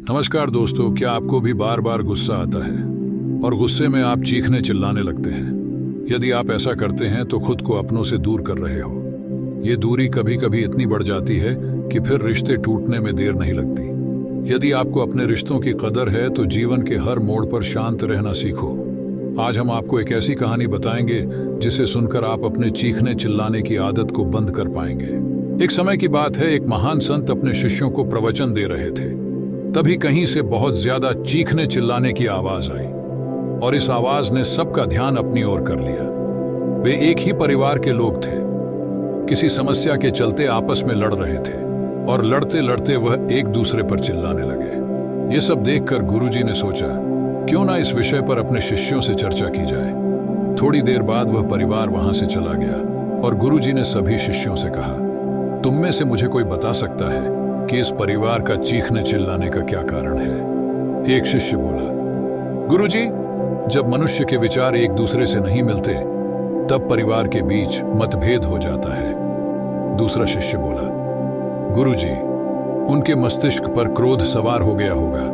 नमस्कार दोस्तों, क्या आपको भी बार बार गुस्सा आता है और गुस्से में आप चीखने चिल्लाने लगते हैं? यदि आप ऐसा करते हैं तो खुद को अपनों से दूर कर रहे हो। ये दूरी कभी कभी इतनी बढ़ जाती है कि फिर रिश्ते टूटने में देर नहीं लगती। यदि आपको अपने रिश्तों की कदर है तो जीवन के हर मोड़ पर शांत रहना सीखो। आज हम आपको एक ऐसी कहानी बताएंगे जिसे सुनकर आप अपने चीखने चिल्लाने की आदत को बंद कर पाएंगे। एक समय की बात है, एक महान संत अपने शिष्यों को प्रवचन दे रहे थे। तभी कहीं से बहुत ज्यादा चीखने चिल्लाने की आवाज आई और इस आवाज ने सबका ध्यान अपनी ओर कर लिया। वे एक ही परिवार के लोग थे, किसी समस्या के चलते आपस में लड़ रहे थे और लड़ते लड़ते वह एक दूसरे पर चिल्लाने लगे। ये सब देखकर गुरुजी ने सोचा, क्यों ना इस विषय पर अपने शिष्यों से चर्चा की जाए। थोड़ी देर बाद वह परिवार वहां से चला गया और गुरुजी ने सभी शिष्यों से कहा, तुम में से मुझे कोई बता सकता है कि इस परिवार का चीखने चिल्लाने का क्या कारण है? एक शिष्य बोला, गुरुजी, जब मनुष्य के विचार एक दूसरे से नहीं मिलते तब परिवार के बीच मतभेद हो जाता है। दूसरा शिष्य बोला, गुरुजी, उनके मस्तिष्क पर क्रोध सवार हो गया होगा।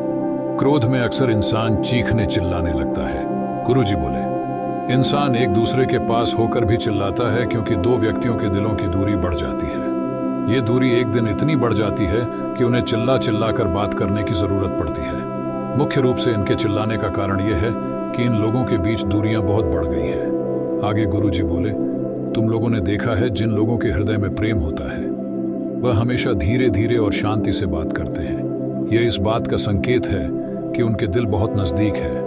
क्रोध में अक्सर इंसान चीखने चिल्लाने लगता है। गुरुजी बोले, इंसान एक दूसरे के पास होकर भी चिल्लाता है क्योंकि दो व्यक्तियों के दिलों की दूरी बढ़ जाती है। ये दूरी एक दिन इतनी बढ़ जाती है कि उन्हें चिल्ला चिल्ला कर बात करने की जरूरत पड़ती है। मुख्य रूप से इनके चिल्लाने का कारण यह है कि इन लोगों के बीच दूरियां बहुत बढ़ गई हैं। आगे गुरुजी बोले, तुम लोगों ने देखा है, जिन लोगों के हृदय में प्रेम होता है वह हमेशा धीरे धीरे और शांति से बात करते हैं। यह इस बात का संकेत है कि उनके दिल बहुत नजदीक है,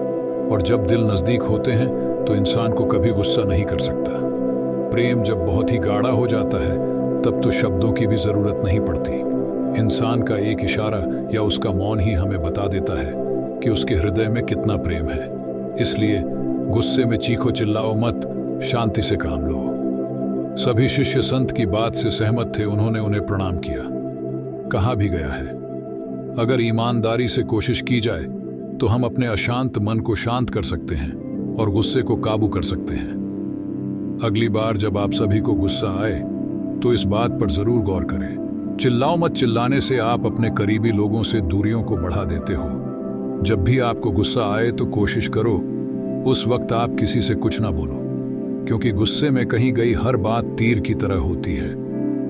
और जब दिल नजदीक होते हैं तो इंसान को कभी गुस्सा नहीं कर सकता। प्रेम जब बहुत ही गाढ़ा हो जाता है तब तो शब्दों की भी जरूरत नहीं पड़ती। इंसान का एक इशारा या उसका मौन ही हमें बता देता है कि उसके हृदय में कितना प्रेम है। इसलिए गुस्से में चीखो चिल्लाओ मत, शांति से काम लो। सभी शिष्य संत की बात से सहमत थे। उन्होंने उन्हें प्रणाम किया। कहा भी गया है, अगर ईमानदारी से कोशिश की जाए तो हम अपने अशांत मन को शांत कर सकते हैं और गुस्से को काबू कर सकते हैं। अगली बार जब आप सभी को गुस्सा आए तो इस बात पर जरूर गौर करें। चिल्लाओ मत चिल्लाने से आप अपने करीबी लोगों से दूरियों को बढ़ा देते हो। जब भी आपको गुस्सा आए तो कोशिश करो उस वक्त आप किसी से कुछ ना बोलो, क्योंकि गुस्से में कही गई हर बात तीर की तरह होती है,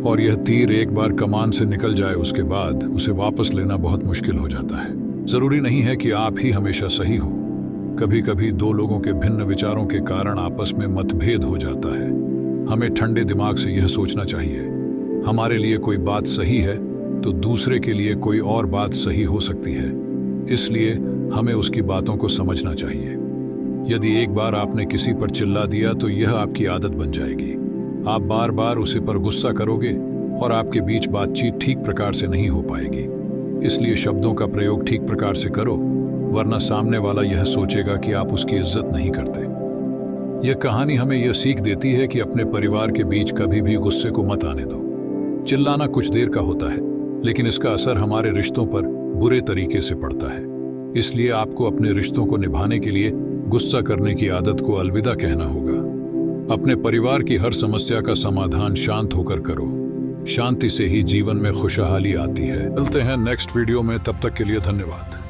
और यह तीर एक बार कमान से निकल जाए उसके बाद उसे वापस लेना बहुत मुश्किल हो जाता है। जरूरी नहीं है कि आप ही हमेशा सही हो। कभी कभी दो लोगों के भिन्न विचारों के कारण आपस में मतभेद हो जाता है। हमें ठंडे दिमाग से यह सोचना चाहिए, हमारे लिए कोई बात सही है तो दूसरे के लिए कोई और बात सही हो सकती है। इसलिए हमें उसकी बातों को समझना चाहिए। यदि एक बार आपने किसी पर चिल्ला दिया तो यह आपकी आदत बन जाएगी। आप बार बार उसे पर गुस्सा करोगे और आपके बीच बातचीत ठीक प्रकार से नहीं हो पाएगी। इसलिए शब्दों का प्रयोग ठीक प्रकार से करो, वरना सामने वाला यह सोचेगा कि आप उसकी इज्जत नहीं करते। यह कहानी हमें यह सीख देती है कि अपने परिवार के बीच कभी भी गुस्से को मत आने दो। चिल्लाना कुछ देर का होता है, लेकिन इसका असर हमारे रिश्तों पर बुरे तरीके से पड़ता है। इसलिए आपको अपने रिश्तों को निभाने के लिए गुस्सा करने की आदत को अलविदा कहना होगा। अपने परिवार की हर समस्या का समाधान शांत होकर करो। शांति से ही जीवन में खुशहाली आती है। मिलते हैं नेक्स्ट वीडियो में, तब तक के लिए धन्यवाद।